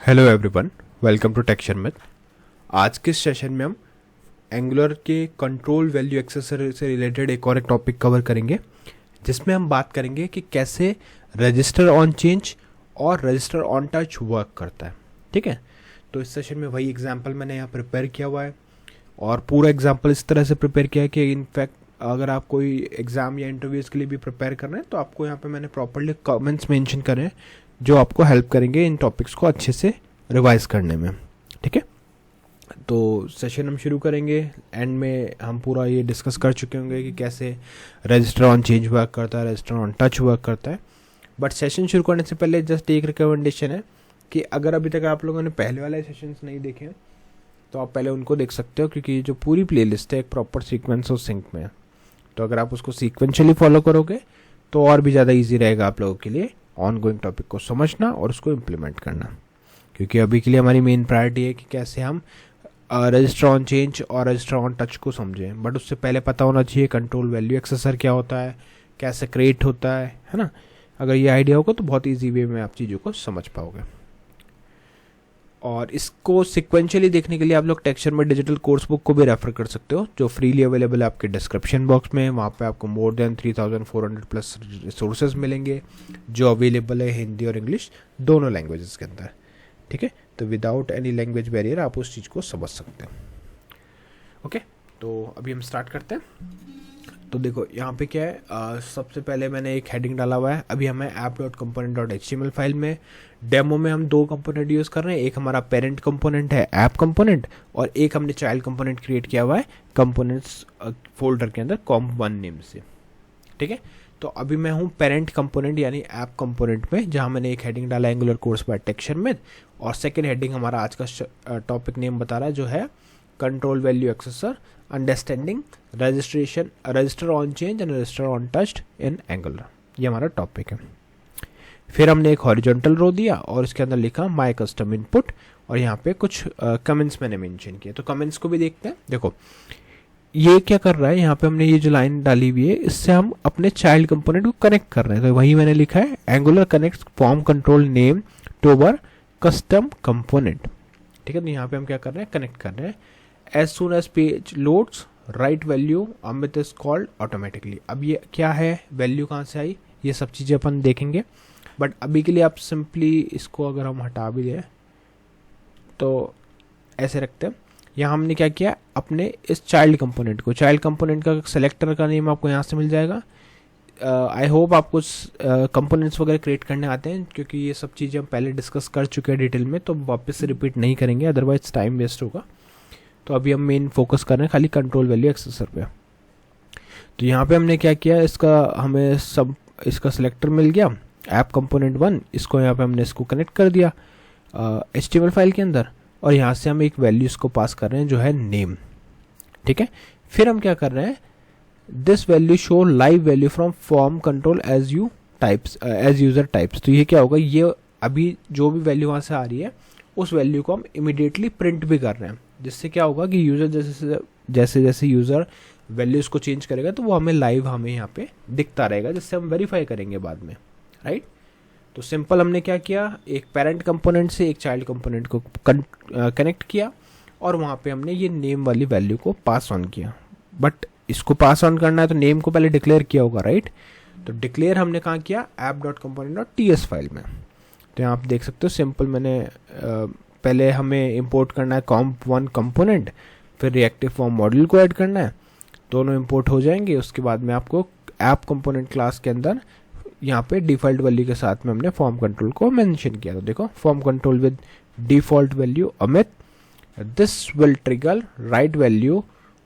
Hello everyone, welcome to Texture Math. आज के session में हम एंगुलर के कंट्रोल वैल्यू एक्सेसर से रिलेटेड एक टॉपिक कवर करेंगे, जिसमें हम बात करेंगे कि कैसे रजिस्टर ऑन चेंज और रजिस्टर ऑन टच वर्क करता है। ठीक है, तो इस सेशन में वही एग्जांपल मैंने यहाँ प्रिपेयर किया हुआ है और पूरा एग्जांपल इस तरह से प्रिपेयर किया है कि इनफैक्ट अगर आप कोई एग्ज़ाम या इंटरव्यूज़ के लिए भी प्रिपेयर कर रहे हैं तो आपको यहाँ पे मैंने प्रॉपर्ली कमेंट्स मेंशन करे हैं जो आपको हेल्प करेंगे इन टॉपिक्स को अच्छे से रिवाइज करने में। ठीक है, तो सेशन हम शुरू करेंगे। एंड में हम पूरा ये डिस्कस कर चुके होंगे कि कैसे रजिस्टर ऑन चेंज वर्क करता है, रजिस्टर ऑन टच वर्क करता है। बट सेशन शुरू करने से पहले जस्ट एक रिकमेंडेशन है कि अगर अभी तक आप लोगों ने पहले वाले सेशंस नहीं देखे हैं तो आप पहले उनको देख सकते हो, क्योंकि जो पूरी प्लेलिस्ट है एक प्रॉपर सीक्वेंस और सिंक में है। तो अगर आप उसको सीक्वेंशियली फॉलो करोगे तो और भी ज़्यादा ईजी रहेगा आप लोगों के लिए ऑन गोइंग टॉपिक को समझना और उसको इम्प्लीमेंट करना, क्योंकि अभी के लिए हमारी मेन प्रायोरिटी है कि कैसे हम रजिस्टर ऑन चेंज और रजिस्टर ऑन टच को समझें। बट उससे पहले पता होना चाहिए कंट्रोल वैल्यू एक्सेसर क्या होता है, कैसे क्रिएट होता है ना। अगर ये आइडिया होगा तो बहुत ईजी वे में आप चीज़ों को समझ पाओगे। और इसको सिक्वेंशियली देखने के लिए आप लोग टेक्सचर में डिजिटल कोर्स बुक को भी रेफर कर सकते हो, जो फ्रीली अवेलेबल है आपके डिस्क्रिप्शन बॉक्स में। वहाँ पे आपको मोर देन 3400 प्लस रिसोर्सेज मिलेंगे जो अवेलेबल है हिंदी और इंग्लिश दोनों लैंग्वेजेस के अंदर। ठीक है, तो विदाउट एनी लैंग्वेज बैरियर आप उस चीज़ को समझ सकते हैं। ओके, तो अभी हम स्टार्ट करते हैं। तो देखो यहाँ पे क्या है, सबसे पहले मैंने एक हेडिंग डाला हुआ है। अभी हमें app.component.html फाइल में डेमो में हम दो कंपोनेंट यूज़ कर रहे हैं। एक हमारा पेरेंट कंपोनेंट है ऐप कंपोनेंट, और एक हमने चाइल्ड कंपोनेंट क्रिएट किया हुआ है कंपोनेंट्स फोल्डर के अंदर comp1 नेम से। ठीक है, तो अभी मैं हूँ पेरेंट कंपोनेंट यानी ऐप कंपोनेंट में, जहाँ मैंने एक हेडिंग डाला Angular course by Texture Math, और सेकेंड हेडिंग हमारा आज का टॉपिक नेम बता रहा है जो है control value एक्सेसर understanding register on change and register on touch in angular. ये हमारा टॉपिक है। फिर हमने एक हॉरिजॉन्टल रो दिया और इसके अंदर लिखा माय कस्टम इनपुट, और यहाँ पे कुछ कमेंट्स मैंने मेंशन किए। तो कमेंट्स को भी देखते हैं। देखो ये क्या कर रहा है, यहाँ पे हमने ये जो लाइन डाली हुई है इससे हम अपने चाइल्ड कंपोनेंट को कनेक्ट कर रहे हैं। तो वही मैंने लिखा है Angular connect form control name to our custom component. ठीक है, तो यहाँ पे हम क्या कर रहे हैं, कनेक्ट कर रहे हैं। As soon as page loads write value Amit is called automatically. अब ये क्या है, वैल्यू कहाँ से आई, ये सब चीज़ें अपन देखेंगे। बट अभी के लिए आप सिंपली इसको अगर हम हटा भी दें तो ऐसे रखते हैं। यहाँ हमने क्या किया, अपने इस चाइल्ड कंपोनेंट का सेलेक्टर का नेम आपको यहाँ से मिल जाएगा। आई होप आपको कंपोनेंट्स वगैरह क्रिएट करने आते हैं, क्योंकि ये सब चीज़ें हम पहले डिस्कस कर चुके हैं डिटेल में, तो वापस से रिपीट नहीं करेंगे, अदरवाइज टाइम वेस्ट होगा। तो अभी हम मेन फोकस कर रहे हैं खाली कंट्रोल वैल्यू एक्सेसर पे। तो यहाँ पे हमने क्या किया, हमें इसका सिलेक्टर मिल गया ऐप कंपोनेंट 1, इसको यहाँ पे हमने इसको कनेक्ट कर दिया HTML फाइल के अंदर, और यहाँ से हम एक वैल्यू इसको पास कर रहे हैं जो है नेम। ठीक है, फिर हम क्या कर रहे हैं, this value show live value from form control as user types. तो ये क्या होगा, ये अभी जो भी वैल्यू वहाँ से आ रही है उस वैल्यू को हम इमीडिएटली प्रिंट भी कर रहे हैं, जिससे क्या होगा कि यूजर जैसे यूजर वैल्यूज को चेंज करेगा तो वो हमें लाइव यहाँ पे दिखता रहेगा, जिससे हम वेरीफाई करेंगे बाद में। राइट, तो सिंपल हमने क्या किया, एक पेरेंट कंपोनेंट से एक चाइल्ड कंपोनेंट को कनेक्ट किया और वहाँ पे हमने ये नेम वाली वैल्यू को पास ऑन किया। बट इसको पास ऑन करना है तो नेम को पहले डिक्लेयर किया होगा। राइट, तो डिक्लेयर हमने कहाँ किया, app.component.ts फाइल में। तो यहाँ आप देख सकते हो सिंपल मैंने पहले हमें इंपोर्ट करना है comp1 कंपोनेंट, फिर रिएक्टिव फॉर्म मॉड्यूल को ऐड करना है, दोनों इंपोर्ट हो जाएंगे। उसके बाद में आपको ऐप कंपोनेंट क्लास के अंदर यहाँ पे डिफ़ॉल्ट वैल्यू के साथ में हमने फॉर्म कंट्रोल को मेंशन किया। तो देखो form control with default value Amit, this will trigger right value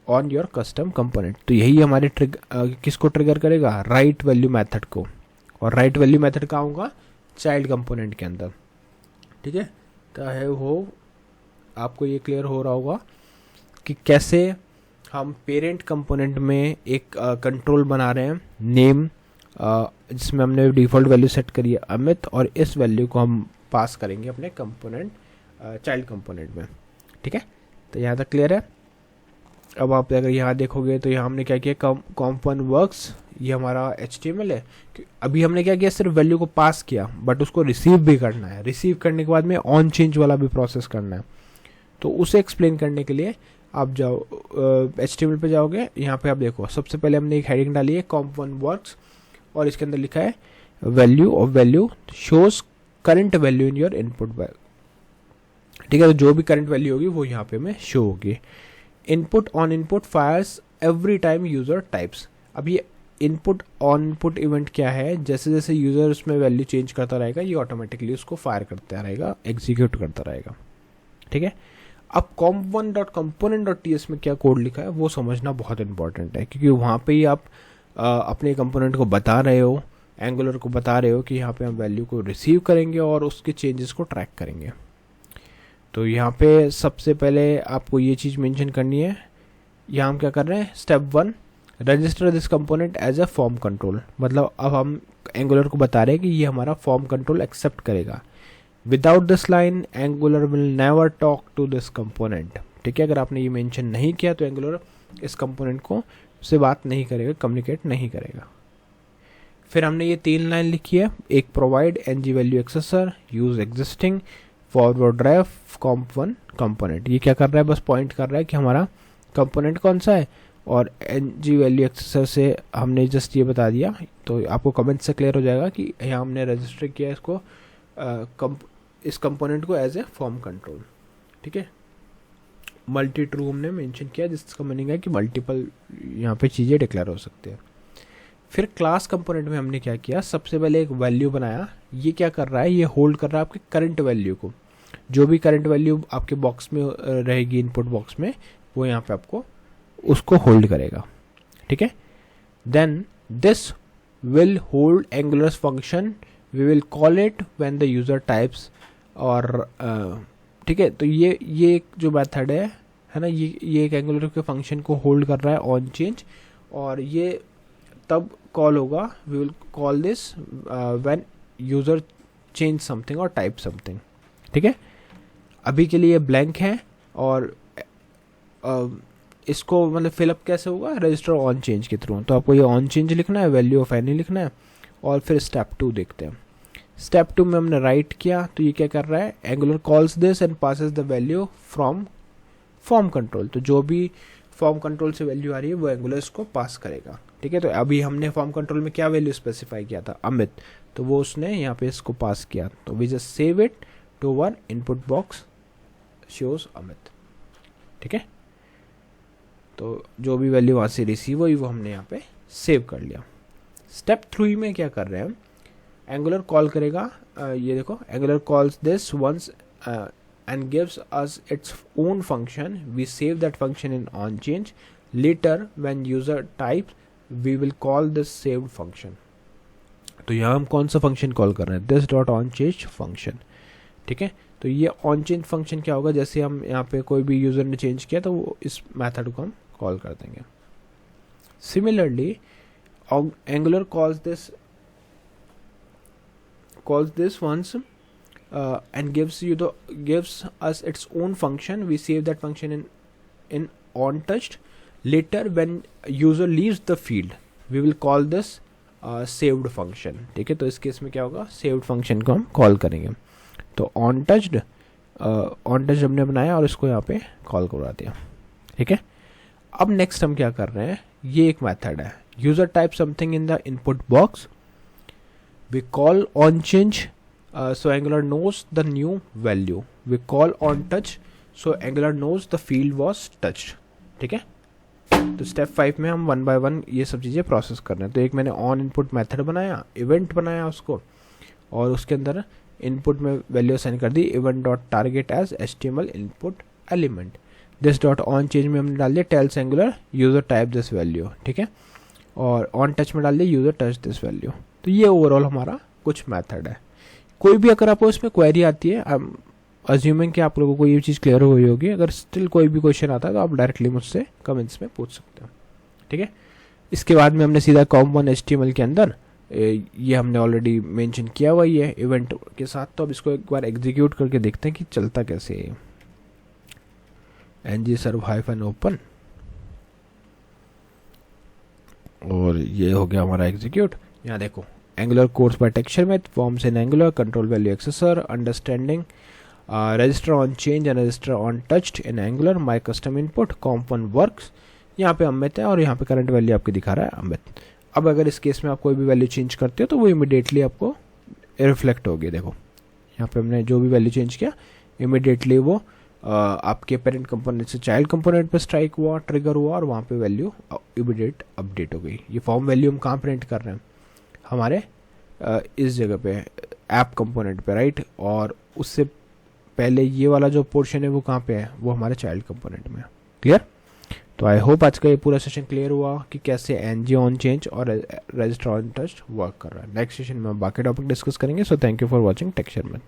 on your custom component. तो यही हमारे किसको ट्रिगर करेगा, राइट वैल्यू मेथड को। और राइट वैल्यू मेथड कहाँ होगा, चाइल्ड कंपोनेंट के अंदर। ठीक है, तो है वो आपको ये क्लियर हो रहा होगा कि कैसे हम पेरेंट कंपोनेंट में एक कंट्रोल बना रहे हैं नेम, जिसमें हमने डिफ़ॉल्ट वैल्यू सेट करी है अमित, और इस वैल्यू को हम पास करेंगे अपने कंपोनेंट चाइल्ड कंपोनेंट में। ठीक है, तो यहाँ तक क्लियर है। अब आप अगर यहाँ देखोगे तो यहाँ हमने क्या किया, comp1 वर्क्स ये हमारा HTML है कि अभी हमने क्या किया, सिर्फ वैल्यू को पास किया, बट उसको रिसीव भी करना है। रिसीव करने के बाद में ऑन चेंज वाला भी प्रोसेस करना है। तो उसे एक्सप्लेन करने के लिए आप जाओ HTML पे जाओगे, यहाँ पे आप देखो सबसे पहले हमने एक हेडिंग डाली है comp1 works, और इसके अंदर लिखा है value of value shows current value in your input. ठीक है, तो जो भी करंट वैल्यू होगी वो यहाँ पे हमें शो होगी। Input on input fires every time user types. अब ये इनपुट ऑन इनपुट इवेंट क्या है, जैसे जैसे यूजर उसमें वैल्यू चेंज करता रहेगा ये ऑटोमेटिकली उसको फायर करता रहेगा, एग्जीक्यूट करता रहेगा। ठीक है, अब comp1.component.ts में क्या कोड लिखा है वो समझना बहुत इंपॉर्टेंट है, क्योंकि वहाँ पे ही आप अपने कंपोनेंट को बता रहे हो, एंगुलर को बता रहे हो कि यहाँ पे हम वैल्यू को रिसीव करेंगे और उसके चेंजेस को ट्रैक करेंगे। तो यहाँ पे सबसे पहले आपको ये चीज़ मेंशन करनी है। यहाँ हम क्या कर रहे हैं, step 1 register this component as a form control. मतलब अब हम एंगुलर को बता रहे हैं कि ये हमारा फॉर्म कंट्रोल एक्सेप्ट करेगा। Without this line Angular will never talk to this component. ठीक है, अगर आपने ये मेंशन नहीं किया तो एंगुलर इस कंपोनेंट को से बात नहीं करेगा, कम्युनिकेट नहीं करेगा। फिर हमने ये 3 लाइन लिखी है, एक provide ng value accessor, use existing, forward drive comp1 component. ये क्या कर रहा है, बस पॉइंट कर रहा है कि हमारा कंपोनेंट कौन सा है, और ng वैल्यू एक्सेसर से हमने जस्ट ये बता दिया। तो आपको कमेंट से क्लियर हो जाएगा कि यहाँ हमने रजिस्टर किया इसको इस कंपोनेंट को एज ए फॉर्म कंट्रोल। ठीक है, मल्टी ट्रू हमने मेंशन किया, जिसका मीनिंग है कि मल्टीपल यहाँ पे चीज़ें डिक्लेयर हो सकती है। फिर क्लास कंपोनेंट में हमने क्या किया, सबसे पहले एक वैल्यू बनाया। ये क्या कर रहा है, ये होल्ड कर रहा है आपके करंट वैल्यू को। जो भी करंट वैल्यू आपके बॉक्स में रहेगी, इनपुट बॉक्स में, वो यहाँ पे आपको उसको होल्ड करेगा। ठीक है, then this will hold Angular's function, we will call it when the user types. और ठीक है, तो ये एक जो मेथड है ना, ये एक एंगुलर के फंक्शन को होल्ड कर रहा है ऑन चेंज, और ये तब कॉल होगा, we will call this when user change something और टाइप समथिंग। ठीक है, अभी के लिए ब्लैंक है, और इसको मतलब फिलअप कैसे होगा, रजिस्टर ऑन चेंज के थ्रू। तो आपको ये ऑन चेंज लिखना है, वैल्यू ऑफ एनी लिखना है, और फिर स्टेप 2 देखते हैं। स्टेप 2 में हमने राइट किया, तो ये क्या कर रहा है, angular calls this and passes the value from form control. तो जो भी फॉर्म कंट्रोल से वैल्यू आ रही है वो एंगुलर इसको पास करेगा। ठीक है, तो अभी हमने फॉर्म कंट्रोल में क्या वैल्यू स्पेसिफाई किया था, अमित, तो वो उसने यहाँ पे इसको पास किया। तो we just save it to one input box shows Amit. ठीक है, तो जो भी वैल्यू वहाँ से रिसीव हुई वो हमने यहाँ पे सेव कर लिया। स्टेप 3 में क्या कर रहे हैं हम, एंगुलर कॉल करेगा, ये देखो, Angular calls this once and gives us its own function. We save that function in onChange. Later when user types we will call this saved function. तो यहाँ हम कौन सा फंक्शन कॉल कर रहे हैं, this dot onChange फंक्शन। ठीक है, तो ये onChange फंक्शन क्या होगा, जैसे हम यहाँ पे कोई भी यूजर ने चेंज किया तो वो इस मेथड को हम कॉल कर देंगे। Similarly Angular calls this once and gives us its own function. We save that function in onTouched. Later when user leaves the field we will call this saved function. ठीक है, तो इस case में क्या होगा, saved function को हम call करेंगे। तो onTouched हमने बनाया और इसको यहाँ पे कॉल करवा दिया। ठीक है, अब नेक्स्ट हम क्या कर रहे हैं, ये एक मेथड है, user type something in the input box, we call onChange. So Angular knows the new value. We call onTouch. So Angular knows the field was touched. ठीक है, तो स्टेप 5 में हम 1 by 1 ये सब चीज़ें प्रोसेस कर रहे हैं। तो एक मैंने ऑन इनपुट मेथड बनाया, इवेंट बनाया उसको, और उसके अंदर इनपुट में वैल्यू असाइन कर दी, event dot target as HTML input element. This dot on change में हमने डाल दिया tells Angular user type this value. ठीक है, और ऑन टच में डाल दिया यूजर टच दिस वैल्यू। तो ये ओवरऑल हमारा कुछ मेथड है। कोई भी अगर आपको इसमें क्वेरी आती है, अज्यूमिंग कि आप लोगों को ये चीज़ क्लियर हुई होगी, अगर स्टिल कोई भी क्वेश्चन आता है तो आप डायरेक्टली मुझसे कमेंट्स में पूछ सकते हो। ठीक है, इसके बाद में हमने सीधा comp1 HTML के अंदर ये हमने ऑलरेडी मेंशन किया हुआ ही है इवेंट के साथ। तो अब इसको एक बार एग्जीक्यूट करके देखते हैं कि चलता कैसे है। ng serve -open और ये हो गया हमारा एग्जीक्यूट। यहाँ देखो एंगुलर कोर्स बाय टेक्सचर में forms in angular control value एक्सेसर understanding register on change and register on touched in angular my custom input component works. यहाँ पे अमित है और यहाँ पे करंट वैल्यू आपकी दिखा रहा है अमित। अब अगर इस केस में आप कोई भी वैल्यू चेंज करते हो तो वो इमिडिएटली आपको रिफ्लेक्ट होगी। देखो यहाँ पे हमने जो भी वैल्यू चेंज किया इमिडिएटली वो आपके पेरेंट कंपोनेंट से चाइल्ड कंपोनेंट पे स्ट्राइक हुआ, ट्रिगर हुआ और वहाँ पे वैल्यू इमिडिएट अपडेट हो गई। ये फॉर्म वैल्यू हम कहाँ प्रिंट कर रहे हैं, हमारे इस जगह पे ऐप कंपोनेंट पे, राइट। और उससे पहले ये वाला जो पोर्शन है वो कहाँ पे है, वो हमारे चाइल्ड कंपोनेंट में। क्लियर? तो आई होप आज का ये पूरा सेशन क्लियर हुआ कि कैसे एनजी ऑन चेंज और रजिस्टर ऑन टच वर्क कर रहा है। नेक्स्ट सेशन में हम बाकी टॉपिक डिस्कस करेंगे। So thank you for watching texture में।